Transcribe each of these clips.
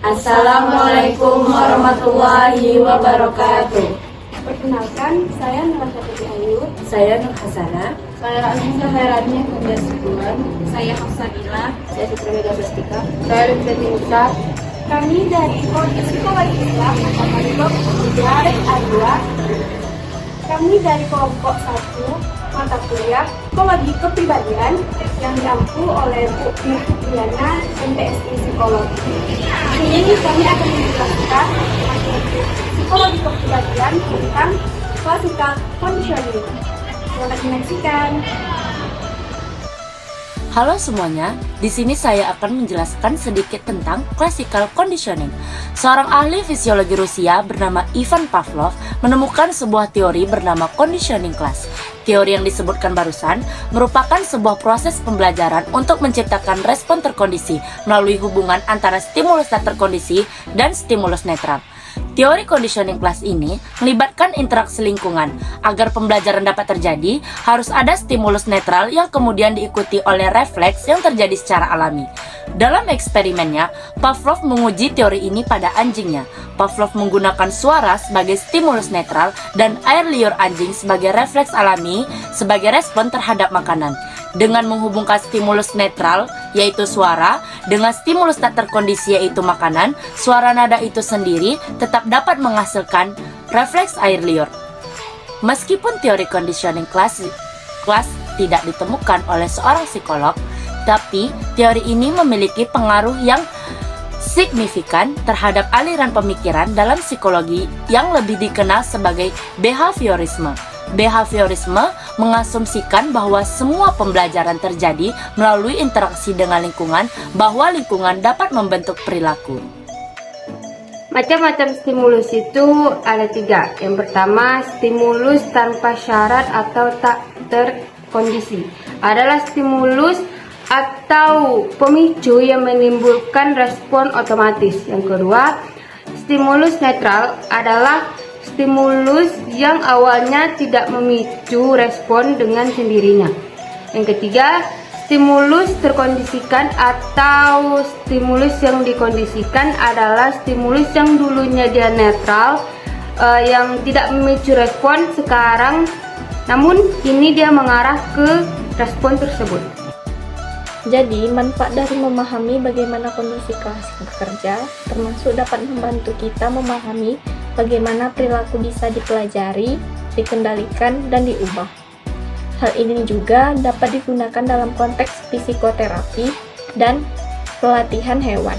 Assalamualaikum warahmatullahi wabarakatuh. Perkenalkan, saya Nur Syafati Ayu. Saya Nur Hasanah. Saya Aziza Khairani Kerja Sebulan. Saya Hafsanila. Saya Fitri Mega Pustika. Saya Lutfi Musa. Kami dari Prodi Psikologi Islam Angkatan 23 A2. Kami dari kelompok 1 mata kuliah Psikologi Kepribadian yang diampu oleh Bu Diana MPSI Psikologi. Ini kami akan menjelaskan materi Psikologi Kepribadian tentang Classical Conditioning. Selamat menyaksikan. Halo semuanya, di sini saya akan menjelaskan sedikit tentang classical conditioning. Seorang ahli fisiologi Rusia bernama Ivan Pavlov menemukan sebuah teori bernama conditioning class. Teori yang disebutkan barusan merupakan sebuah proses pembelajaran untuk menciptakan respon terkondisi melalui hubungan antara stimulus tak terkondisi dan stimulus netral. Teori conditioning class ini melibatkan interaksi lingkungan. Agar pembelajaran dapat terjadi, harus ada stimulus netral yang kemudian diikuti oleh refleks yang terjadi secara alami. Dalam eksperimennya, Pavlov menguji teori ini pada anjingnya. Pavlov menggunakan suara sebagai stimulus netral dan air liur anjing sebagai refleks alami sebagai respon terhadap makanan. Dengan menghubungkan stimulus netral, yaitu suara, dengan stimulus tak terkondisi yaitu makanan, suara nada itu sendiri tetap dapat menghasilkan refleks air liur. Meskipun teori conditioning class tidak ditemukan oleh seorang psikolog, tapi teori ini memiliki pengaruh yang signifikan terhadap aliran pemikiran dalam psikologi yang lebih dikenal sebagai behaviorisme. Behaviorisme mengasumsikan bahwa semua pembelajaran terjadi melalui interaksi dengan lingkungan, bahwa lingkungan dapat membentuk perilaku. Macam-macam stimulus itu ada 3. Yang pertama, stimulus tanpa syarat atau tak terkondisi. Adalah stimulus atau pemicu yang menimbulkan respon otomatis. Yang kedua, stimulus netral adalah stimulus yang awalnya tidak memicu respon dengan sendirinya. Yang ketiga, stimulus terkondisikan atau stimulus yang dikondisikan adalah stimulus yang dulunya dia netral, yang tidak memicu respon sekarang, namun kini dia mengarah ke respon tersebut. Jadi, manfaat dari memahami bagaimana kondisi klasik bekerja, termasuk dapat membantu kita memahami bagaimana perilaku bisa dipelajari, dikendalikan, dan diubah. Hal ini juga dapat digunakan dalam konteks psikoterapi dan pelatihan hewan,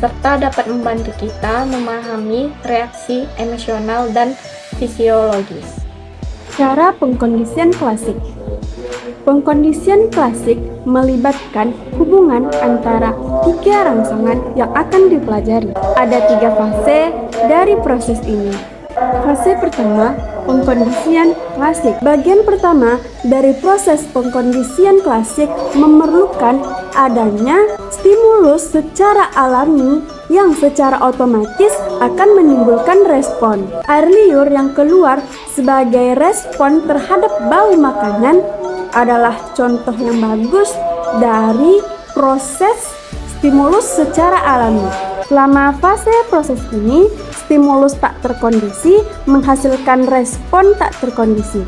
serta dapat membantu kita memahami reaksi emosional dan fisiologis. Cara pengkondisian klasik. Pengkondisian klasik melibatkan hubungan antara 3 rangsangan yang akan dipelajari. Ada 3 fase dari proses ini. Fase pertama, pengkondisian klasik. Bagian pertama dari proses pengkondisian klasik memerlukan adanya stimulus secara alami yang secara otomatis akan menimbulkan respon. Air liur yang keluar sebagai respon terhadap bau makanan adalah contoh yang bagus dari proses stimulus secara alami. Selama fase proses ini, stimulus tak terkondisi menghasilkan respon tak terkondisi.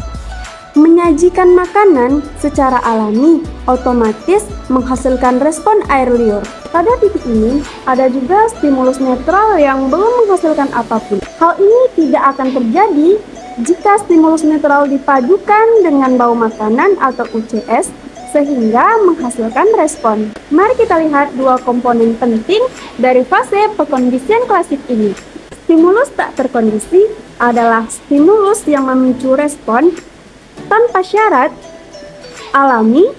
Menyajikan makanan secara alami otomatis menghasilkan respon air liur. Pada titik ini, ada juga stimulus netral yang belum menghasilkan apapun. Hal ini tidak akan terjadi jika stimulus netral dipadukan dengan bau makanan atau UCS sehingga menghasilkan respon. Mari kita lihat 2 komponen penting dari fase pengkondisian klasik ini. Stimulus tak terkondisi adalah stimulus yang memicu respon tanpa syarat, alami,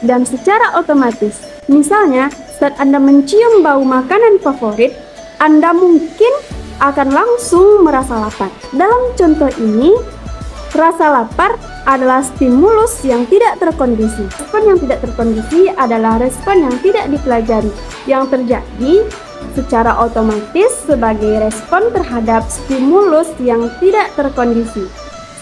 dan secara otomatis. Misalnya, saat Anda mencium bau makanan favorit, Anda mungkin akan langsung merasa lapar. Dalam contoh ini, rasa lapar adalah stimulus yang tidak terkondisi. Respon yang tidak terkondisi adalah respon yang tidak dipelajari, yang terjadi secara otomatis sebagai respon terhadap stimulus yang tidak terkondisi.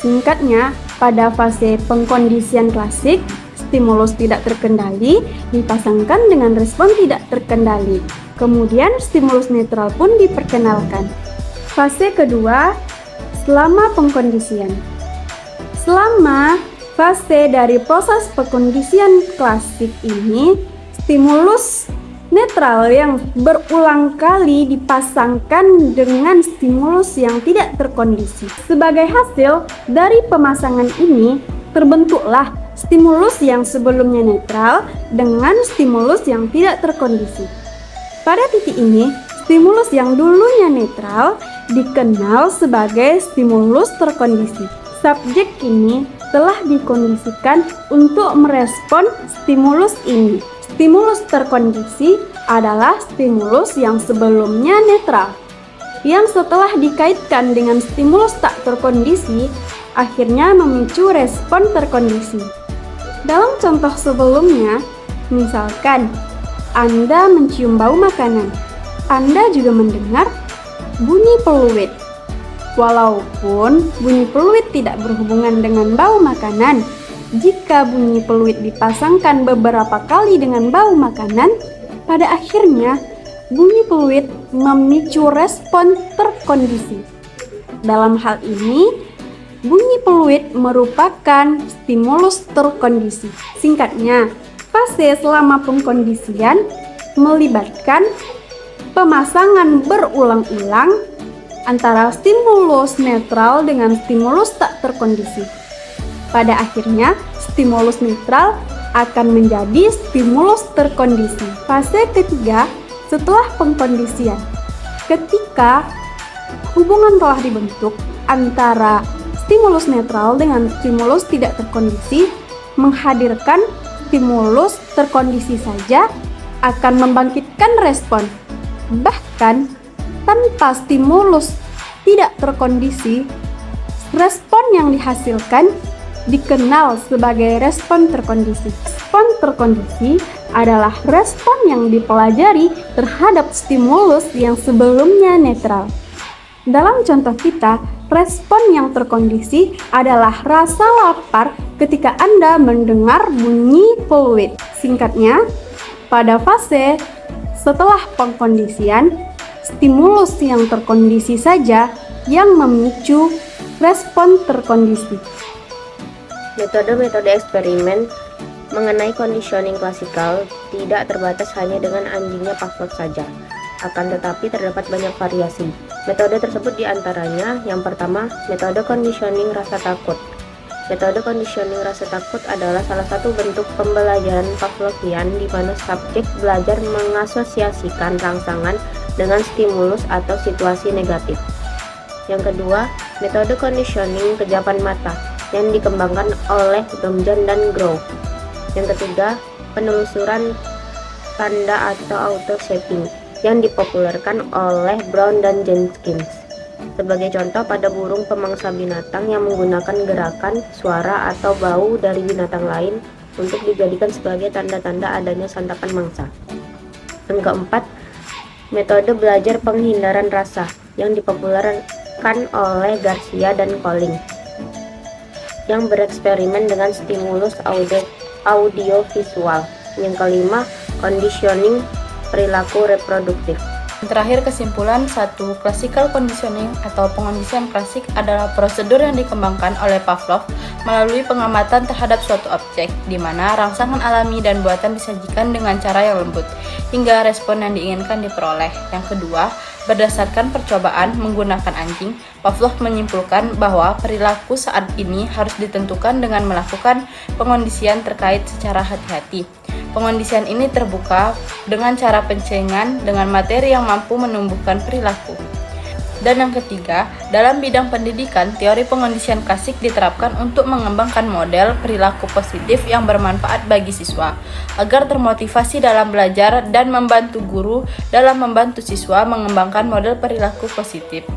Singkatnya, pada fase pengkondisian klasik, stimulus tidak terkendali dipasangkan dengan respon tidak terkendali. Kemudian stimulus netral pun diperkenalkan. Fase kedua, selama pengkondisian. Selama fase dari proses pengkondisian klasik ini, stimulus netral yang berulang kali dipasangkan dengan stimulus yang tidak terkondisi. Sebagai hasil dari pemasangan ini, terbentuklah stimulus yang sebelumnya netral dengan stimulus yang tidak terkondisi. Pada titik ini, stimulus yang dulunya netral dikenal sebagai stimulus terkondisi. Subjek ini telah dikondisikan untuk merespon stimulus ini. Stimulus terkondisi adalah stimulus yang sebelumnya netral, yang setelah dikaitkan dengan stimulus tak terkondisi, akhirnya memicu respon terkondisi. Dalam contoh sebelumnya, misalkan Anda mencium bau makanan, Anda juga mendengar bunyi peluit. Walaupun bunyi peluit tidak berhubungan dengan bau makanan, jika bunyi peluit dipasangkan beberapa kali dengan bau makanan, pada akhirnya bunyi peluit memicu respon terkondisi. Dalam hal ini, bunyi peluit merupakan stimulus terkondisi. Singkatnya, fase selama pengkondisian melibatkan pemasangan berulang-ulang antara stimulus netral dengan stimulus tak terkondisi. Pada akhirnya, stimulus netral akan menjadi stimulus terkondisi. Fase ketiga, setelah pengkondisian. Ketika hubungan telah dibentuk antara stimulus netral dengan stimulus tidak terkondisi, menghadirkan stimulus terkondisi saja akan membangkitkan respon. Bahkan tanpa stimulus tidak terkondisi, respon yang dihasilkan dikenal sebagai respon terkondisi. Respon terkondisi adalah respon yang dipelajari terhadap stimulus yang sebelumnya netral. Dalam contoh kita, respon yang terkondisi adalah rasa lapar ketika Anda mendengar bunyi peluit. Singkatnya, pada fase setelah pengkondisian, stimulus yang terkondisi saja yang memicu respon terkondisi. Metode-metode eksperimen mengenai conditioning klasikal tidak terbatas hanya dengan anjingnya Pavlov saja, akan tetapi terdapat banyak variasi. Metode tersebut diantaranya, yang pertama, metode conditioning rasa takut. Metode conditioning rasa takut adalah salah satu bentuk pembelajaran Pavlovian di mana subjek belajar mengasosiasikan rangsangan dengan stimulus atau situasi negatif. Yang kedua, metode conditioning kejapan mata yang dikembangkan oleh Domjan dan Grove. Yang ketiga, penelusuran tanda atau auto shaping yang dipopulerkan oleh Brown dan Jenkins. Sebagai contoh, pada burung pemangsa binatang yang menggunakan gerakan, suara, atau bau dari binatang lain untuk dijadikan sebagai tanda-tanda adanya santapan mangsa. Yang keempat, metode belajar penghindaran rasa yang dipopulerkan oleh Garcia dan Colling, yang bereksperimen dengan stimulus audiovisual. Yang kelima, conditioning perilaku reproduktif. Terakhir, kesimpulan 1. Classical conditioning atau pengondisian klasik adalah prosedur yang dikembangkan oleh Pavlov melalui pengamatan terhadap suatu objek, di mana rangsangan alami dan buatan disajikan dengan cara yang lembut, hingga respon yang diinginkan diperoleh. Yang kedua, berdasarkan percobaan menggunakan anjing, Pavlov menyimpulkan bahwa perilaku saat ini harus ditentukan dengan melakukan pengondisian terkait secara hati-hati. Pengondisian ini terbuka dengan cara pencengan dengan materi yang mampu menumbuhkan perilaku. Dan yang ketiga, dalam bidang pendidikan, teori pengondisian klasik diterapkan untuk mengembangkan model perilaku positif yang bermanfaat bagi siswa, agar termotivasi dalam belajar dan membantu guru dalam membantu siswa mengembangkan model perilaku positif.